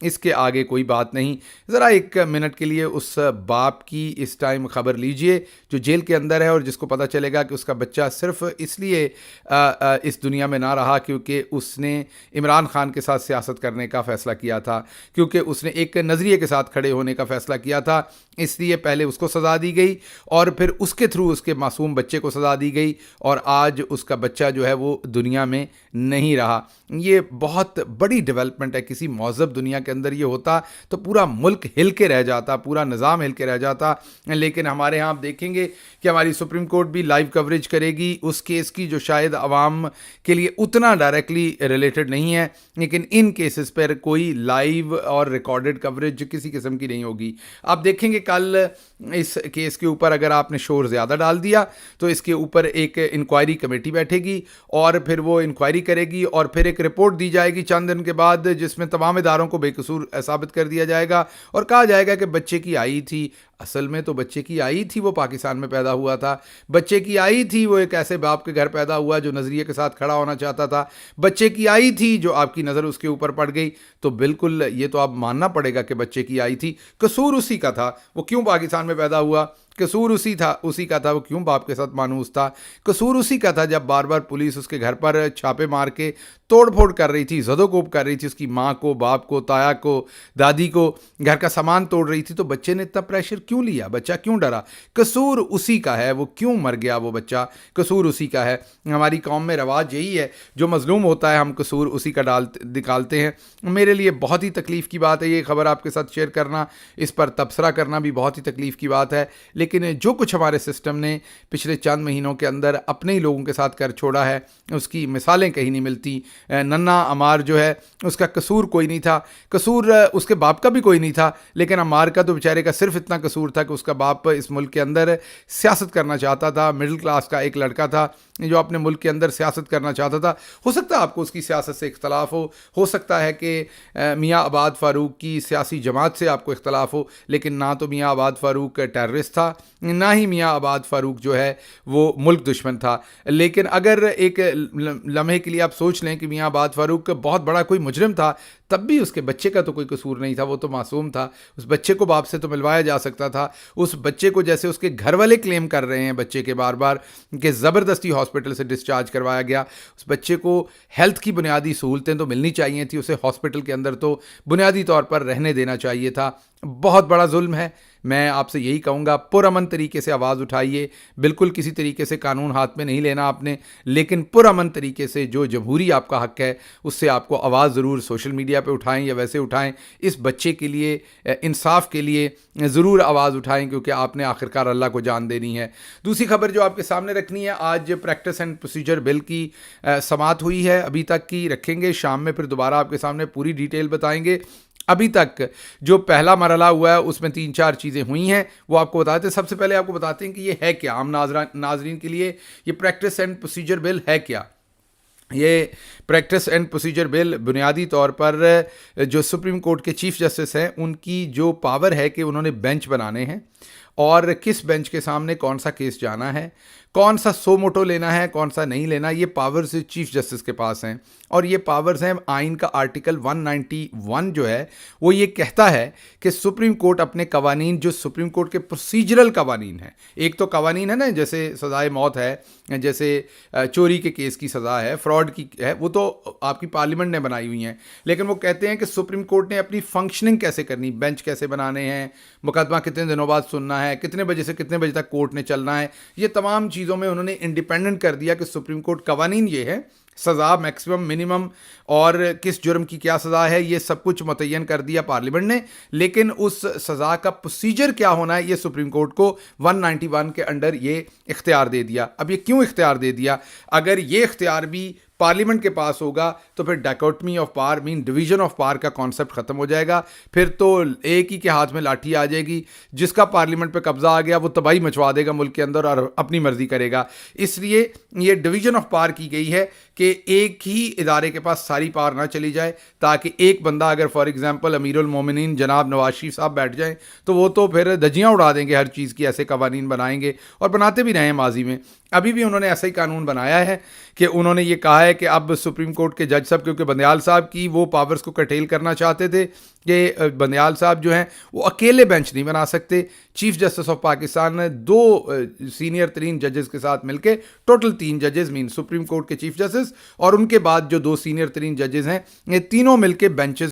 اس کے آگے کوئی بات نہیں. ذرا ایک منٹ کے لیے اس باپ کی اس ٹائم خبر لیجئے جو جیل کے اندر ہے اور جس کو پتہ چلے گا کہ اس کا بچہ صرف اس لیے اس دنیا میں نہ رہا کیونکہ اس نے عمران خان کے ساتھ سیاست کرنے کا فیصلہ کیا تھا, کیونکہ اس نے ایک نظریے کے ساتھ کھڑے ہونے کا فیصلہ کیا تھا, اس لیے پہلے اس کو سزا دی گئی اور پھر اس کے تھرو اس کے معصوم بچے کو سزا دی گئی اور آج اس کا بچہ جو ہے وہ دنیا میں نہیں رہا. یہ بہت بڑی ڈیولپمنٹ ہے. کسی مہذب دنیا کے اندر یہ ہوتا تو پورا ملک ہل کے رہ جاتا, پورا نظام ہل کے رہ جاتا, لیکن ہمارے ہاں آپ دیکھیں گے کہ ہماری سپریم کورٹ بھی لائیو کوریج کرے گی اس کیس کی جو شاید عوام کے لیے اتنا ڈائریکٹلی ریلیٹڈ نہیں ہے, لیکن ان کیسز پر کوئی لائیو اور ریکارڈڈ کوریج کسی قسم کی نہیں ہوگی. آپ دیکھیں گے کل اس کیس کے اوپر اگر آپ نے شور زیادہ ڈال دیا تو اس کے اوپر ایک انکوائری کمیٹی بیٹھے گی اور پھر وہ انکوائری کرے گی اور پھر ایک رپورٹ دی جائے گی چند دن کے بعد جس میں تمام اداروں کو بے قصور ثابت کر دیا جائے گا اور کہا جائے گا کہ بچے کی آئی تھی. اصل میں تو بچے کی آئی تھی وہ پاکستان میں پیدا ہوا تھا, بچے کی آئی تھی وہ ایک ایسے باپ کے گھر پیدا ہوا جو نظریے کے ساتھ کھڑا ہونا چاہتا تھا, بچے کی آئی تھی جو آپ کی نظر اس کے اوپر پڑ گئی. تو بالکل یہ تو آپ ماننا پڑے گا کہ بچے کی آئی تھی, قصور اسی کا تھا, وہ کیوں پاکستان میں پیدا ہوا, قصور اسی کا تھا وہ کیوں باپ کے ساتھ مانوس تھا, قصور اسی کا تھا جب بار بار پولیس اس کے گھر پر چھاپے مار کے توڑ پھوڑ کر رہی تھی, زد و کوب کر رہی تھی, اس کی ماں کو, باپ کو, تایا کو, دادی کو, گھر کا سامان توڑ رہی تھی. تو بچے نے اتنا پریشر کیوں لیا, بچہ کیوں ڈرا, قصور اسی کا ہے, وہ کیوں مر گیا وہ بچہ, قصور اسی کا ہے. ہماری قوم میں رواج یہی ہے, جو مظلوم ہوتا ہے ہم قصور اسی کا نکالتے ہیں. میرے لیے بہت ہی تکلیف کی بات ہے یہ خبر آپ کے ساتھ شیئر کرنا, اس پر تبصرہ کرنا بھی بہت ہی تکلیف کی بات ہے, لیکن جو کچھ ہمارے سسٹم نے پچھلے چند مہینوں کے اندر اپنے ہی لوگوں کے ساتھ کر چھوڑا ہے اس کی مثالیں کہیں نہیں ملتی. ننا عمار جو ہے اس کا قصور کوئی نہیں تھا, قصور اس کے باپ کا بھی کوئی نہیں تھا, لیکن عمار کا تو بیچارے کا صرف اتنا قصور تھا کہ اس کا باپ اس ملک کے اندر سیاست کرنا چاہتا تھا, مڈل کلاس کا ایک لڑکا تھا جو اپنے ملک کے اندر سیاست کرنا چاہتا تھا. ہو سکتا ہے آپ کو اس کی سیاست سے اختلاف ہو سکتا ہے کہ میاں عباد فاروق کی سیاسی جماعت سے آپ کو اختلاف ہو, لیکن نہ تو میاں عباد فاروق ٹیررسٹ تھا, نہ ہی میاں عباد فاروق جو ہے وہ ملک دشمن تھا. لیکن اگر ایک لمحے کے لیے آپ سوچ لیں کہ میاں عباد فاروق بہت بڑا کوئی مجرم تھا, تب بھی اس کے بچے کا تو کوئی قصور نہیں تھا, وہ تو معصوم تھا. اس بچے کو باپ سے تو ملوایا جا سکتا تھا. اس بچے کو جیسے اس کے گھر والے کلیم کر رہے ہیں بچے کے بار بار کہ زبردستی ہاسپٹل سے ڈسچارج کروایا گیا, اس بچے کو ہیلتھ کی بنیادی سہولتیں تو ملنی چاہیے تھی, اسے ہاسپٹل کے اندر تو بنیادی طور پر رہنے دینا چاہیے تھا. بہت بڑا ظلم ہے. میں آپ سے یہی کہوں گا پرامن طریقے سے آواز اٹھائیے, بالکل کسی طریقے سے قانون ہاتھ میں نہیں لینا آپ نے, لیکن پرامن طریقے سے جو جمہوری آپ کا حق ہے اس سے آپ کو آواز ضرور سوشل میڈیا پہ اٹھائیں یا ویسے اٹھائیں, اس بچے کے لیے انصاف کے لیے ضرور آواز اٹھائیں کیونکہ آپ نے آخرکار اللہ کو جان دینی ہے. دوسری خبر جو آپ کے سامنے رکھنی ہے, آج پریکٹس اینڈ پروسیجر بل کی سماعت ہوئی ہے, ابھی تک کی رکھیں گے, شام میں پھر دوبارہ آپ کے سامنے پوری ڈیٹیل بتائیں گے. ابھی تک جو پہلا مرحلہ ہوا ہے اس میں 3-4 چیزیں ہوئی ہیں, وہ آپ کو بتاتے ہیں. سب سے پہلے آپ کو بتاتے ہیں کہ یہ ہے کیا, عام ناظرین کے لیے یہ پریکٹس اینڈ پروسیجر بل ہے کیا. یہ پریکٹس اینڈ پروسیجر بل بنیادی طور پر جو سپریم کورٹ کے چیف جسٹس ہیں ان کی جو پاور ہے کہ انہوں نے بینچ بنانے ہیں اور کس بینچ کے سامنے کون سا کیس جانا ہے, کون سا سو موٹو لینا ہے, کون سا نہیں لینا, یہ پاورز چیف جسٹس کے پاس ہیں. اور یہ پاورز ہیں آئین کا آرٹیکل 191 جو ہے وہ یہ کہتا ہے کہ سپریم کورٹ اپنے قوانین جو سپریم کورٹ کے پروسیجرل قوانین ہیں, ایک تو قوانین ہے نا جیسے سزائے موت ہے, جیسے چوری کے کیس کی سزا ہے, فراڈ کی ہے, وہ تو آپ کی پارلیمنٹ نے بنائی ہوئی ہیں, لیکن وہ کہتے ہیں کہ سپریم کورٹ نے اپنی فنکشننگ کیسے کرنی, بینچ کیسے بنانے ہیں, مقدمہ کتنے دنوں بعد سننا ہے, کتنے بجے سے کتنے بجے تک کورٹ نے چلنا ہے, یہ تمام چیزوں میں انہوں نے انڈیپینڈنٹ کر دیا کہ سپریم کورٹ قوانین یہ ہے, سزا میکسیمم منیمم اور کس جرم کی کیا سزا ہے, یہ سب کچھ متعین کر دیا پارلیمنٹ نے, لیکن اس سزا کا پروسیجر کیا ہونا ہے یہ سپریم کورٹ کو 191 کے انڈر یہ اختیار دے دیا. اب یہ کیوں اختیار دے دیا؟ اگر یہ اختیار بھی پارلیمنٹ کے پاس ہوگا تو پھر ڈائکوٹمی آف پاور مین ڈویژن آف پاور کا کانسیپٹ ختم ہو جائے گا. پھر تو ایک ہی کے ہاتھ میں لاٹھی آ جائے گی, جس کا پارلیمنٹ پہ قبضہ آ گیا وہ تباہی مچوا دے گا ملک کے اندر اور اپنی مرضی کرے گا. اس لیے یہ ڈویژن آف پاور کی گئی ہے کہ ایک ہی ادارے کے پاس ساری پاور نہ چلی جائے, تاکہ ایک بندہ اگر فار ایگزامپل امیر المومنین جناب نواز شریف صاحب بیٹھ جائیں تو وہ تو پھر دھجیاں اڑا دیں گے, ہر چیز کی ایسے قوانین بنائیں گے اور بناتے بھی رہے ہیں ماضی میں. ابھی بھی انہوں نے ایسا ہی قانون بنایا ہے کہ انہوں نے یہ کہا ہے کہ اب سپریم کورٹ کے جج صاحب، کیونکہ بندیال صاحب کی وہ پاورز کو کٹیل کرنا چاہتے تھے کہ بندیال صاحب جو ہیں وہ اکیلے بینچ نہیں بنا سکتے، چیف جسٹس آف پاکستان نے 2 سینئر ترین ججز کے ساتھ مل کے، ٹوٹل 3 ججز مین سپریم کورٹ کے چیف جسٹس اور ان کے بعد جو 2 سینئر ترین ججز ہیں، یہ تینوں مل کے بینچز